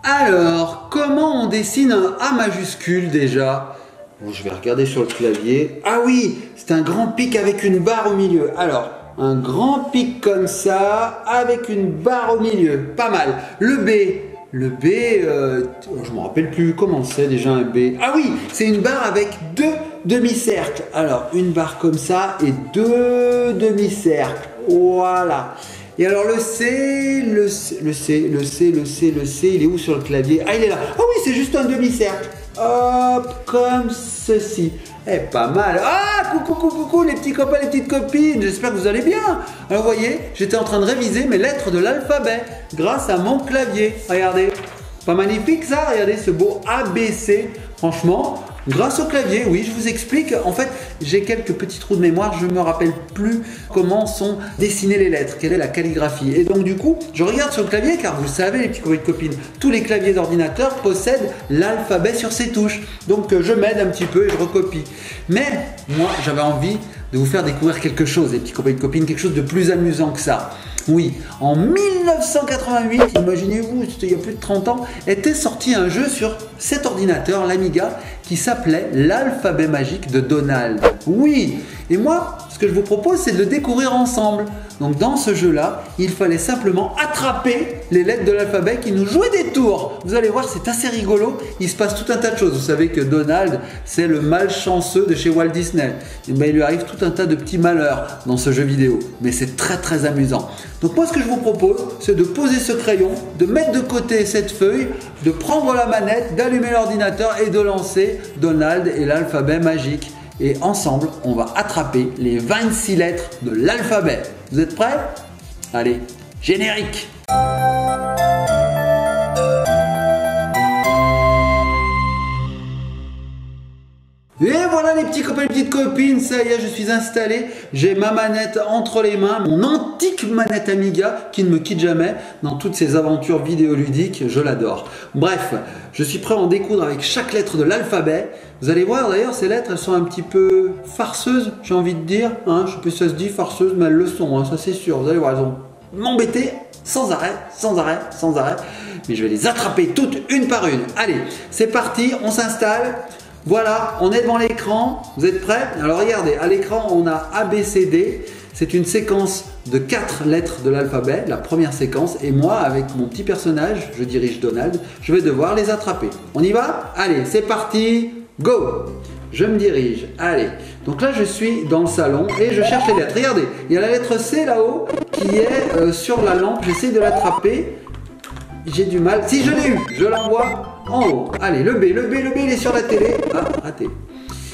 Alors, comment on dessine un A majuscule déjà? Bon, je vais regarder sur le clavier. Ah oui, c'est un grand pic avec une barre au milieu. Alors, un grand pic comme ça, avec une barre au milieu. Pas mal. Le B, je ne me rappelle plus comment c'est déjà un B. Ah oui, c'est une barre avec deux demi-cercles. Alors, une barre comme ça et deux demi-cercles. Voilà. Et alors le C, il est où sur le clavier? Ah, il est là. Ah oui, c'est juste un demi-cercle. Hop, comme ceci. Eh, pas mal. Ah, coucou, les petits copains, les petites copines. J'espère que vous allez bien. Alors, vous voyez, j'étais en train de réviser mes lettres de l'alphabet grâce à mon clavier. Regardez. Pas magnifique ça? Regardez ce beau ABC. Franchement, grâce au clavier, oui, je vous explique. En fait, j'ai quelques petits trous de mémoire. Je ne me rappelle plus comment sont dessinées les lettres, quelle est la calligraphie. Et donc, du coup, je regarde sur le clavier, car vous le savez, les petits copains et copines, tous les claviers d'ordinateur possèdent l'alphabet sur ses touches. Donc, je m'aide un petit peu et je recopie. Mais, moi, j'avais envie de vous faire découvrir quelque chose, les petits copains et copines, quelque chose de plus amusant que ça. Oui, en 1988, imaginez-vous, c'était il y a plus de 30 ans, était sorti un jeu sur cet ordinateur, l'Amiga, qui s'appelait l'alphabet magique de Donald. Oui, et moi, ce que je vous propose, c'est de le découvrir ensemble. Donc dans ce jeu-là, il fallait simplement attraper les lettres de l'alphabet qui nous jouaient des tours. Vous allez voir, c'est assez rigolo. Il se passe tout un tas de choses. Vous savez que Donald, c'est le malchanceux de chez Walt Disney. Et bien, il lui arrive tout un tas de petits malheurs dans ce jeu vidéo. Mais c'est très très amusant. Donc moi, ce que je vous propose, c'est de poser ce crayon, de mettre de côté cette feuille, de prendre la manette, d'allumer l'ordinateur et de lancer Donald et l'alphabet magique. Et ensemble, on va attraper les 26 lettres de l'alphabet. Vous êtes prêts? Allez, générique! Et voilà les petits copains et les petites copines, ça y est, je suis installé, j'ai ma manette entre les mains, mon antique manette Amiga qui ne me quitte jamais dans toutes ces aventures vidéoludiques, je l'adore. Bref, je suis prêt à en découdre avec chaque lettre de l'alphabet. Vous allez voir d'ailleurs, ces lettres, elles sont un petit peu farceuses, j'ai envie de dire, hein, je sais pas si ça se dit farceuses, mais elles le sont, hein, ça c'est sûr, vous allez voir, elles vont m'embêter sans arrêt, mais je vais les attraper toutes une par une. Allez, c'est parti, on s'installe. Voilà, on est devant l'écran, vous êtes prêts? Alors regardez, à l'écran on a ABCD, c'est une séquence de 4 lettres de l'alphabet, la première séquence, et moi avec mon petit personnage, je dirige Donald, je vais devoir les attraper. On y va? Allez, c'est parti, go! Je me dirige, allez. Donc là je suis dans le salon et je cherche les lettres. Regardez, il y a la lettre C là-haut qui est sur la lampe, j'essaie de l'attraper. J'ai du mal. Si je l'ai eu, je l'envoie en haut. Allez, le B, il est sur la télé. Ah, raté.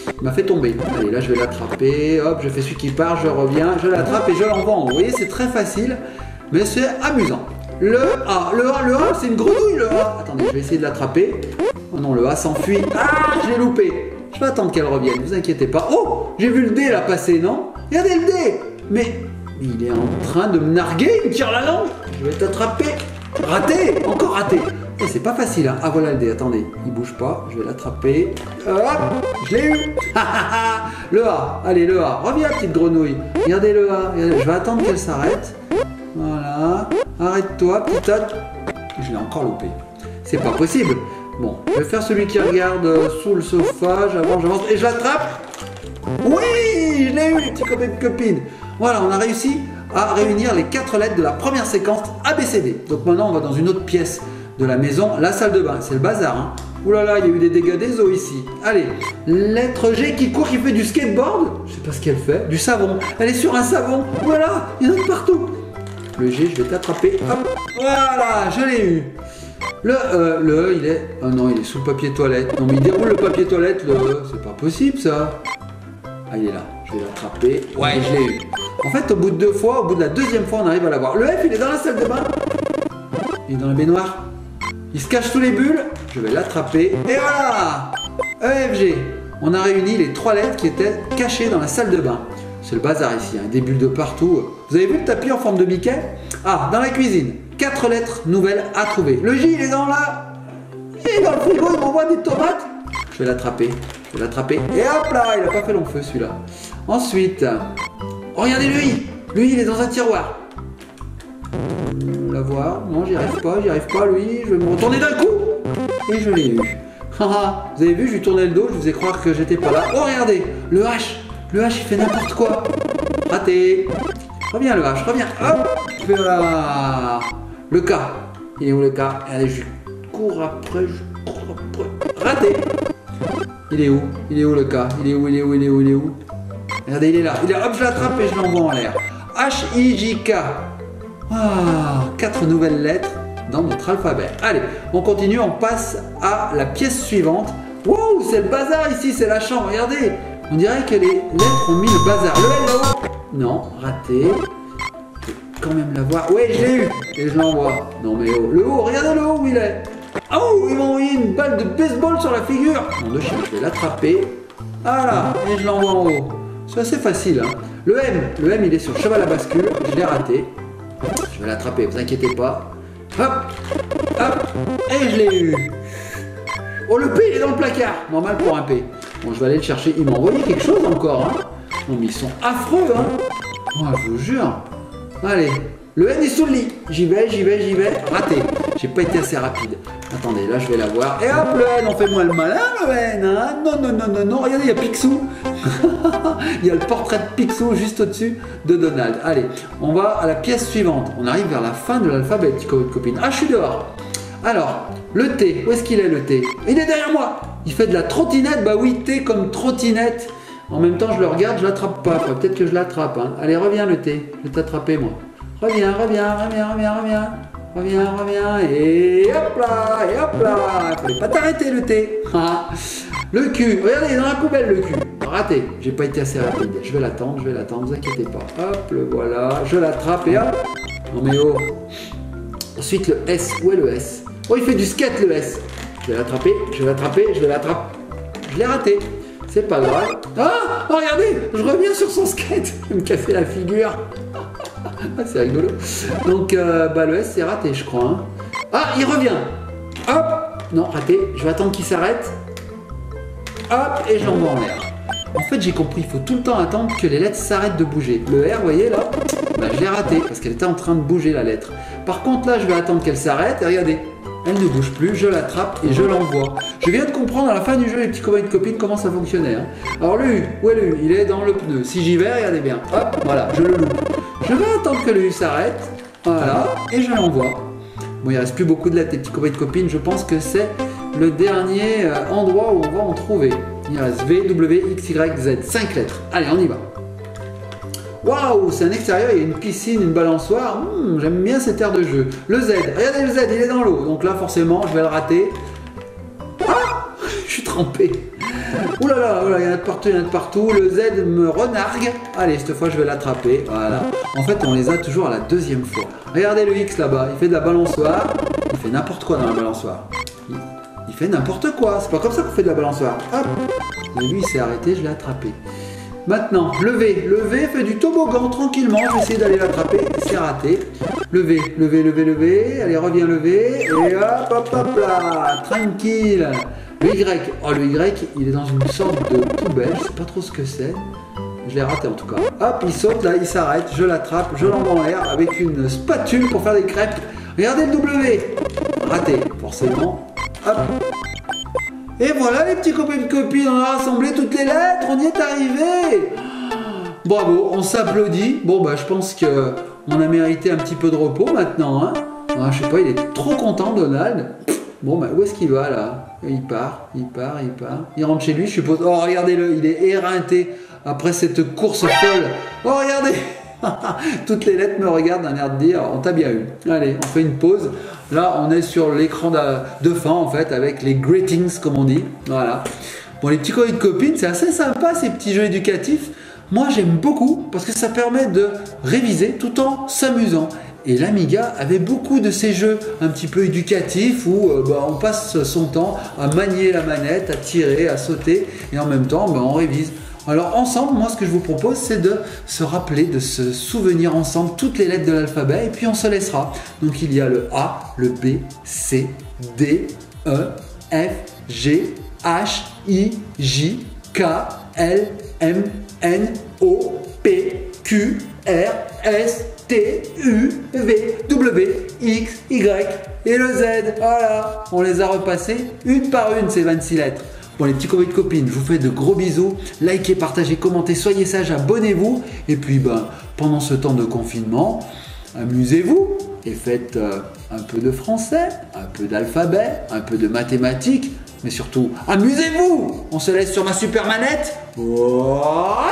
Il m'a fait tomber. Allez, là, je vais l'attraper. Hop, je fais celui qui part, je reviens, je l'attrape et je l'envoie en haut. Vous voyez, c'est très facile, mais c'est amusant. Le A, c'est une grenouille, le A. Attendez, je vais essayer de l'attraper. Oh non, le A s'enfuit. Ah, je l'ai loupé. Je vais attendre qu'elle revienne, ne vous inquiétez pas. Oh, j'ai vu le D là passer, non? Regardez le D. Mais il est en train de me narguer, il me tire la langue. Je vais t'attraper. Raté, encore raté. Et c'est pas facile, hein. Ah voilà le dé, attendez, il bouge pas, je vais l'attraper. Hop, je l'ai eu. Le A, allez le A, reviens petite grenouille. Regardez le A, regardez. Je vais attendre qu'elle s'arrête. Voilà, arrête-toi, petit A. Je l'ai encore loupé. C'est pas possible. Bon, je vais faire celui qui regarde sous le sofa, j'avance, et je l'attrape. Oui, je l'ai eu les petits copains et copines. Voilà, on a réussi à réunir les 4 lettres de la première séquence ABCD. Donc maintenant on va dans une autre pièce de la maison, la salle de bain, c'est le bazar, hein. Ouh là là, il y a eu des dégâts des eaux ici. Allez, lettre G qui court, qui fait du skateboard, je sais pas ce qu'elle fait, du savon, elle est sur un savon, voilà, il y en a de partout. Le G, je vais t'attraper, hop, voilà, je l'ai eu. Le E, il est, oh non, il est sous le papier toilette, non mais il déroule le papier toilette, le E, c'est pas possible ça. Ah, il est là, je vais l'attraper, ouais, je l'ai eu. En fait, au bout de 2 fois, au bout de la 2e fois, on arrive à l'avoir. Le F, il est dans la salle de bain. Il est dans la baignoire. Il se cache sous les bulles. Je vais l'attraper. Et voilà! E, F, G. On a réuni les 3 lettres qui étaient cachées dans la salle de bain. C'est le bazar ici, hein. Des bulles de partout. Vous avez vu le tapis en forme de Mickey? Ah, dans la cuisine. 4 lettres nouvelles à trouver. Le J, il est dans la... Il est dans le frigo, il m'envoie des tomates. Je vais l'attraper. Je vais l'attraper. Et hop là, il n'a pas fait long feu celui-là. Ensuite... Oh, regardez lui! Lui, il est dans un tiroir. La voir. Non, j'y arrive pas, lui. Je vais me retourner d'un coup. et je l'ai eu. Vous avez vu, je lui tournais le dos, je vous ai croire que j'étais pas là. Oh, regardez, le H, il fait n'importe quoi. Raté. Reviens le H, reviens. Hop, voilà. Le K, il est où le K? Allez, je cours après, Raté. Il est où le K? Il est où? Regardez, il est là. Hop, je l'attrape et je l'envoie en l'air. H-I-J-K. Ah, 4 nouvelles lettres dans notre alphabet. Allez, on continue, on passe à la pièce suivante. Wow, c'est le bazar ici, c'est la chambre. Regardez, on dirait que les lettres ont mis le bazar. Le L là-haut. Non, raté. Je vais quand même l'avoir. Ouais, je l'ai eu. Et je l'envoie. Non mais oh, le haut, regardez le haut où il est. Oh, il m'a envoyé une balle de baseball sur la figure. Mon Dieu, je vais l'attraper. Voilà, et je l'envoie en haut. C'est assez facile. Hein. Le M, il est sur cheval à bascule. Je l'ai raté. Je vais l'attraper, vous inquiétez pas. Hop, hop, et je l'ai eu. Oh, le P, il est dans le placard. Normal pour un P. Bon, je vais aller le chercher. Il m'a envoyé quelque chose encore. Hein. Non, mais ils sont affreux. Hein. Oh, je vous jure. Allez, le N est sous le lit. J'y vais. Raté. J'ai pas été assez rapide. Attendez, là, je vais l'avoir. Et hop, le N, on fait moins le malin, le N. Hein. Non. Regardez, il y a Picsou. Il y a le portrait de Picsou juste au-dessus de Donald. Allez, on va à la pièce suivante. On arrive vers la fin de l'alphabet, petit copine. Ah, je suis dehors. Alors, le T, où est-ce qu'il est le T? Il est derrière moi. Il fait de la trottinette. Bah oui, T comme trottinette. En même temps, je le regarde, je l'attrape pas. Peut-être que je l'attrape. Hein. Allez, reviens le T. Je vais t'attraper, moi. Reviens. Et hop là. Il fallait pas t'arrêter, le T. Le Q. Regardez, il est dans la poubelle, le Q. Raté. J'ai pas été assez rapide. Je vais l'attendre. Vous inquiétez pas. Hop, le voilà. Je l'attrape et hop. Non mais oh. Ensuite, le S. Où est le S? Oh, il fait du skate, le S. Je vais l'attraper. Je l'ai raté. C'est pas grave. Ah, regardez, je reviens sur son skate. Il me cassait la figure. C'est rigolo. Donc, le S, c'est raté, je crois. Hein. Ah, il revient. Hop. Non, raté. Je vais attendre qu'il s'arrête. Hop, et je l'envoie en l'air. En fait, j'ai compris, il faut tout le temps attendre que les lettres s'arrêtent de bouger. Le R, vous voyez là, je l'ai raté parce qu'elle était en train de bouger la lettre. Par contre, là, je vais attendre qu'elle s'arrête et regardez, elle ne bouge plus, je l'attrape et je l'envoie. Je viens de comprendre à la fin du jeu, les petits copains et copines, comment ça fonctionnait. Hein. Alors, le U, où est le U? Il est dans le pneu. Si j'y vais, regardez bien, hop, voilà, je le loupe. Je vais attendre que le U s'arrête, voilà, et je l'envoie. Bon, il ne reste plus beaucoup de lettres, les petits copains et copines, je pense que c'est le dernier endroit où on va en trouver. Il reste V, W, X, Y, Z. 5 lettres. Allez, on y va. Waouh, c'est un extérieur, il y a une piscine, une balançoire. J'aime bien cette aire de jeu. Le Z, regardez le Z, il est dans l'eau. Donc là, forcément, je vais le rater. Ah, je suis trempé. Ouh là là, il y en a de partout, Le Z me renargue. Allez, cette fois, je vais l'attraper. Voilà. En fait, on les a toujours à la deuxième fois. Regardez le X là-bas, il fait de la balançoire. Il fait n'importe quoi dans la balançoire. Il fait n'importe quoi. C'est pas comme ça qu'on fait de la balançoire. Hop. Et lui, il s'est arrêté, je l'ai attrapé. Maintenant, le V fait du toboggan tranquillement. Je vais essayer d'aller l'attraper. C'est raté. Le V. Allez, reviens le V. Et hop là. Tranquille. Le Y. Oh, le Y, il est dans une sorte de poubelle. Je sais pas trop ce que c'est. Je l'ai raté en tout cas. Hop, il saute là, il s'arrête. Je l'attrape, je l'envoie en l'air avec une spatule pour faire des crêpes. Regardez le W. Raté, forcément. Hop. Et voilà les petits copains et copines, on a rassemblé toutes les lettres, on y est arrivé. Bravo, on s'applaudit. Bon je pense que on a mérité un petit peu de repos maintenant. Hein. Je sais pas, il est trop content Donald. Bon où est-ce qu'il va là? Il part. Il rentre chez lui, je suppose. Oh regardez-le, il est éreinté après cette course folle. Oh regardez. Toutes les lettres me regardent d'un air de dire on t'a bien eu. Allez, on fait une pause. Là, on est sur l'écran de fin en fait avec les greetings comme on dit. Voilà. Bon, les petits copains et copines, c'est assez sympa ces petits jeux éducatifs. Moi, j'aime beaucoup parce que ça permet de réviser tout en s'amusant. Et l'Amiga avait beaucoup de ces jeux un petit peu éducatifs où on passe son temps à manier la manette, à tirer, à sauter et en même temps on révise. Alors ensemble, moi ce que je vous propose c'est de se rappeler, de se souvenir ensemble toutes les lettres de l'alphabet et puis on se laissera. Donc il y a le A, le B, C, D, E, F, G, H, I, J, K, L, M, N, O, P, Q, R, S, T, U, V, W, X, Y et le Z. Voilà, on les a repassés une par une ces 26 lettres. Bon les petits copains et copines, je vous fais de gros bisous. Likez, partagez, commentez, soyez sages, abonnez-vous. Et puis pendant ce temps de confinement, amusez-vous et faites un peu de français, un peu d'alphabet, un peu de mathématiques. Mais surtout, amusez-vous! On se laisse sur ma super manette. Voilà!